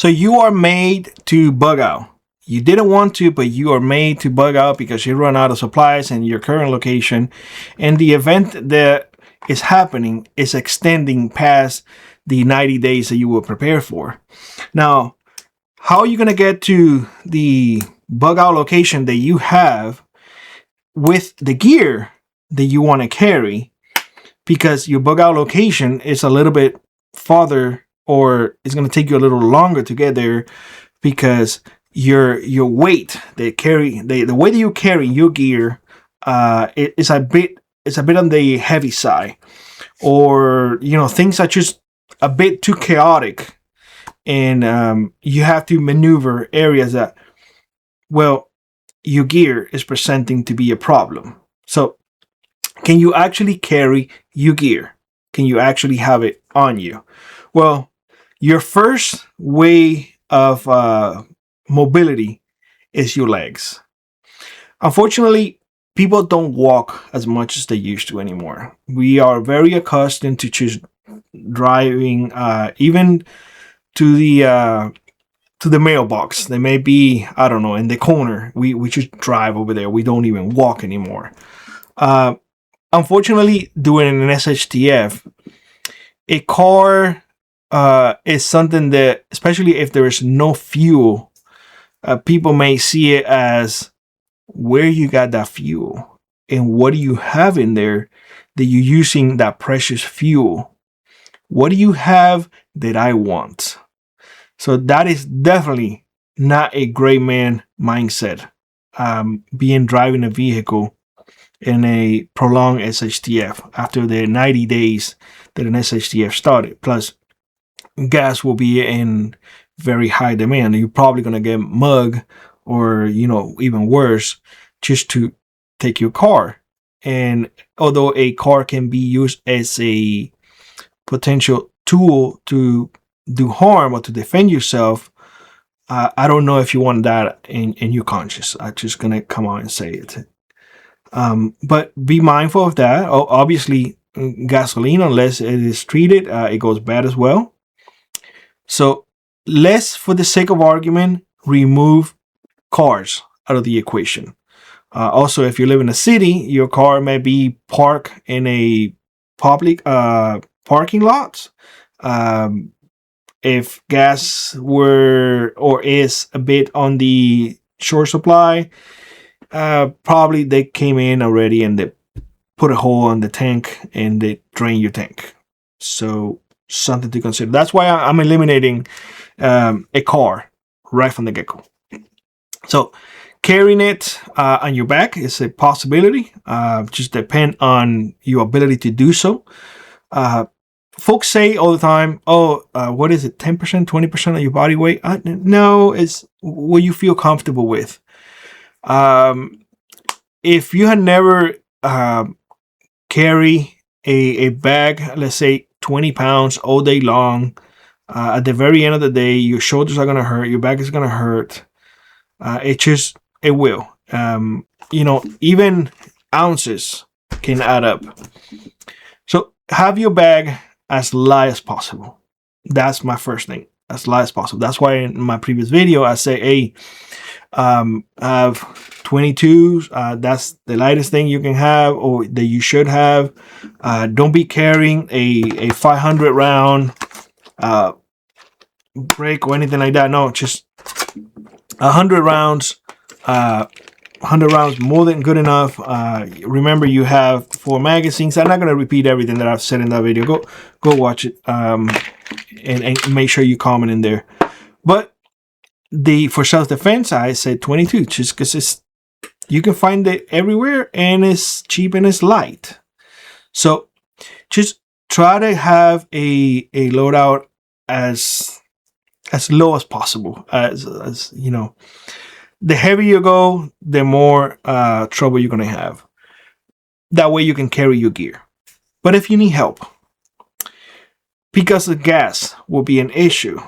So you are made to bug out. You didn't want to, but you are made to bug out because you run out of supplies in your current location. And the event that is happening is extending past the 90 days that you were prepared for. Now, how are you going to get to the bug out location that you have with the gear that you want to carry? Because your bug out location is a little bit farther, or it's going to take you a little longer to get there because your weight the way that you carry your gear is a bit on the heavy side, or things are just a bit too chaotic, and you have to maneuver areas that, well, your gear is presenting to be a problem. So can you actually carry your gear? Can you actually have it on you? Well, your first way of mobility is your legs. Unfortunately, people don't walk as much as they used to anymore. We are very accustomed to just driving, even to the mailbox. They may be, I don't know, in the corner. We just drive over there. We don't even walk anymore. Unfortunately, doing an SHTF, a car is something that, especially if there is no fuel, people may see it as where you got that fuel and what do you have in there that you're using that precious fuel. What do you have that I want? So that is definitely not a great man mindset. Driving a vehicle in a prolonged SHTF after the 90 days that an SHTF started. Plus, gas will be in very high demand. You're probably going to get mugged, or even worse, just to take your car. And although a car can be used as a potential tool to do harm or to defend yourself, I don't know if you want that in your conscience. I'm just gonna come on and say it. But be mindful of that. Obviously, gasoline, unless it is treated, it goes bad as well. So let's, for the sake of argument, remove cars out of the equation. Also, if you live in a city, your car may be parked in a public parking lot. If gas were or is a bit on the short supply, probably they came in already and they put a hole on the tank and they drain your tank. So something to consider. That's why I'm eliminating a car right from the get-go. So carrying it on your back is a possibility. Just depend on your ability to do so. Folks say all the time, what is it, 10%, 20% of your body weight? No, it's what you feel comfortable with. If you had never carry a bag, let's say 20 pounds all day long, at the very end of the day, your shoulders are going to hurt, your back is going to hurt. It will. Even ounces can add up. So have your bag as light as possible. That's my first thing, as light as possible. That's why in my previous video I say, hey, have 22. That's the lightest thing you can have, or that you should have. Don't be carrying a 500 round break or anything like that. No, just 100 rounds. 100 rounds more than good enough. Remember, you have 4 magazines. I'm not going to repeat everything that I've said in that video. Go watch it, and make sure you comment in there. But for self-defense, I said 22, just because you can find it everywhere and it's cheap and it's light. So just try to have a loadout as low as possible. As you know, the heavier you go, the more trouble you're gonna have. That way you can carry your gear. But if you need help, because the gas will be an issue,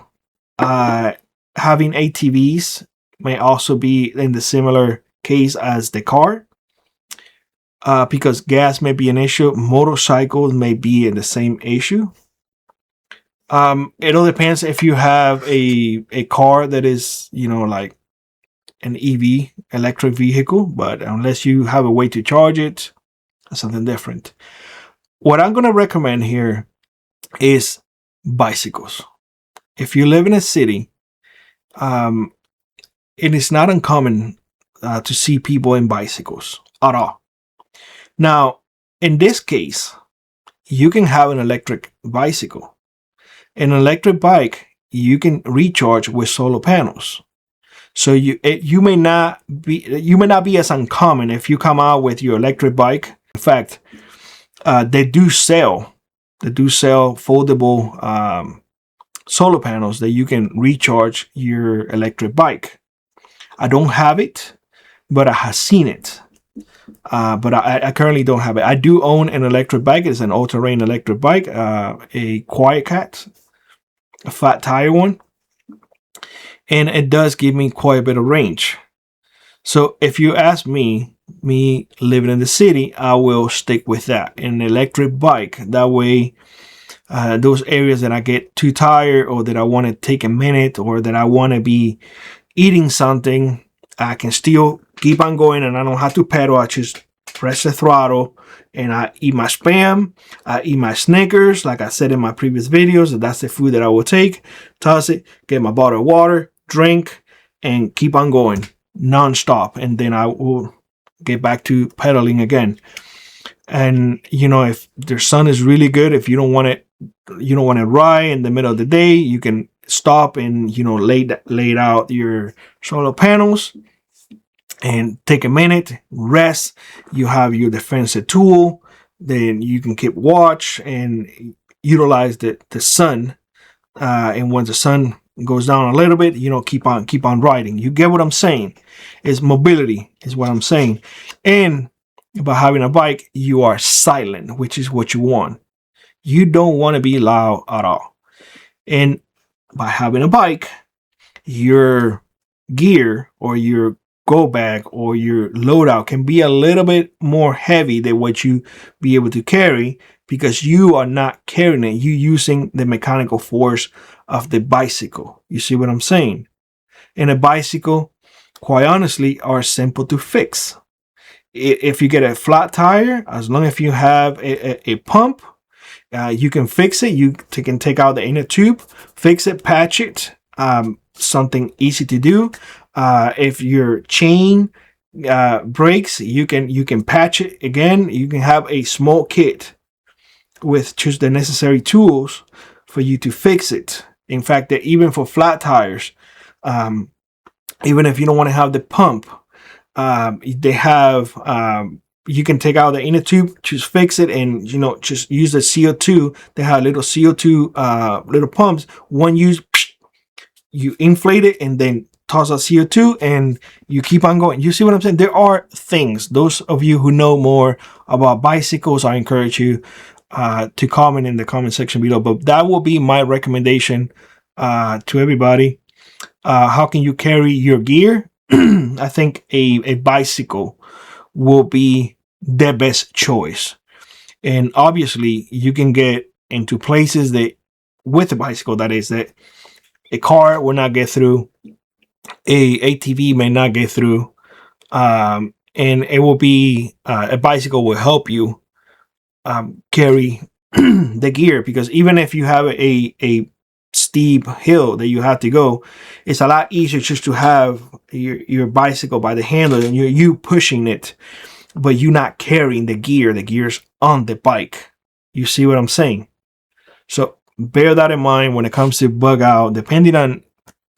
having ATVs may also be in the similar case as the car. Because gas may be an issue, motorcycles may be in the same issue. It all depends if you have a car that is, like an EV, electric vehicle, but unless you have a way to charge it, that's something different. What I'm going to recommend here is bicycles. If you live in a city, um, it is not uncommon to see people in bicycles at all. Now, in this case, you can have an electric bicycle. An electric bike, you can recharge with solar panels. So you may not be as uncommon if you come out with your electric bike. In fact, they do sell foldable solar panels that you can recharge your electric bike. I don't have it, but I have seen it. But I currently don't have it. I do own an electric bike. It's an all-terrain electric bike, a Quiet Cat, a flat tire one, and it does give me quite a bit of range. So if you ask me living in the city, I will stick with that, an electric bike. That way, those areas that I get too tired, or that I want to take a minute, or that I want to be eating something, I can still keep on going, and I don't have to pedal. I just press the throttle and I eat my Spam, I eat my Snickers, like I said in my previous videos. That's the food that I will take, toss it, get my bottle of water, drink, and keep on going non-stop, and then I will get back to pedaling again. And if the sun is really good, if you don't want to ride in the middle of the day, you can stop and lay out your solar panels and take a minute, rest. You have your defensive tool, then you can keep watch and utilize the sun. And when the sun goes down a little bit, keep on riding. You get what I'm saying? It's mobility is what I'm saying. And by having a bike, you are silent, which is what you want. You don't want to be loud at all. And by having a bike, your gear or your go bag or your loadout can be a little bit more heavy than what you be able to carry, because you are not carrying it. You're using the mechanical force of the bicycle. You see what I'm saying? And a bicycle, quite honestly, are simple to fix. If you get a flat tire, as long as you have a pump, you can fix it. You can take out the inner tube, fix it, patch it. Something easy to do. If your chain breaks, you can patch it again. You can have a small kit with just the necessary tools for you to fix it. In fact, that even for flat tires, even if you don't want to have the pump, they have you can take out the inner tube, just fix it, and just use the CO2. They have little CO2 little pumps. One use, you inflate it and then toss out CO2 and you keep on going. You see what I'm saying? There are things. Those of you who know more about bicycles, I encourage you to comment in the comment section below. But that will be my recommendation to everybody. How can you carry your gear? I think a bicycle will be the best choice. And obviously you can get into places that with a bicycle, that is, that a car will not get through, a ATV may not get through, and it will be a bicycle will help you carry the gear, because even if you have a steep hill that you have to go, it's a lot easier just to have your bicycle by the handle and you pushing it, but you're not carrying the gear. The gear's on the bike. You see what I'm saying? So bear that in mind when it comes to bug out, depending on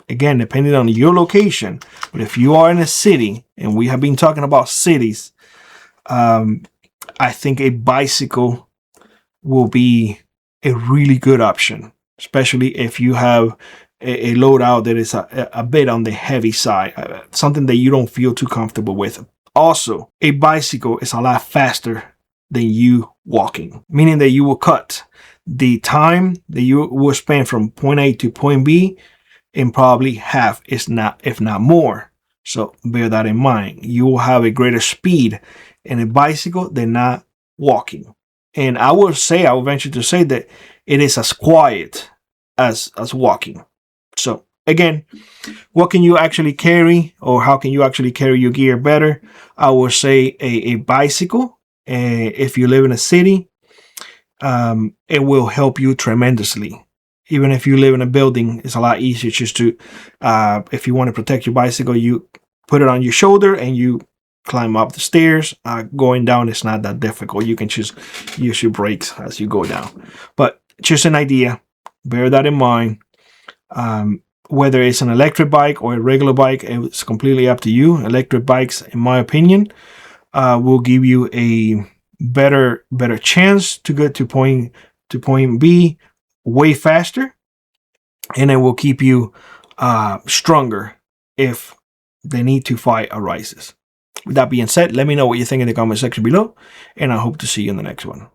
your location. But if you are in a city, and we have been talking about cities, I think a bicycle will be a really good option, especially if you have a loadout that is a bit on the heavy side, something that you don't feel too comfortable with. Also, a bicycle is a lot faster than you walking, meaning that you will cut the time that you will spend from point A to point B in probably half, if not more. So bear that in mind. You will have a greater speed in a bicycle than not walking. And I will venture to say that it is as quiet as walking. So again, what can you actually carry, or how can you actually carry your gear better? I would say a bicycle. If you live in a city, it will help you tremendously. Even if you live in a building, it's a lot easier just to, if you want to protect your bicycle, you put it on your shoulder and you climb up the stairs. Going down is not that difficult. You can just use your brakes as you go down. But just an idea. Bear that in mind. Whether it's an electric bike or a regular bike, it's completely up to you. Electric bikes, in my opinion, will give you a better chance to get to point B way faster, and it will keep you stronger if the need to fight arises. With that being said, let me know what you think in the comment section below, and I hope to see you in the next one.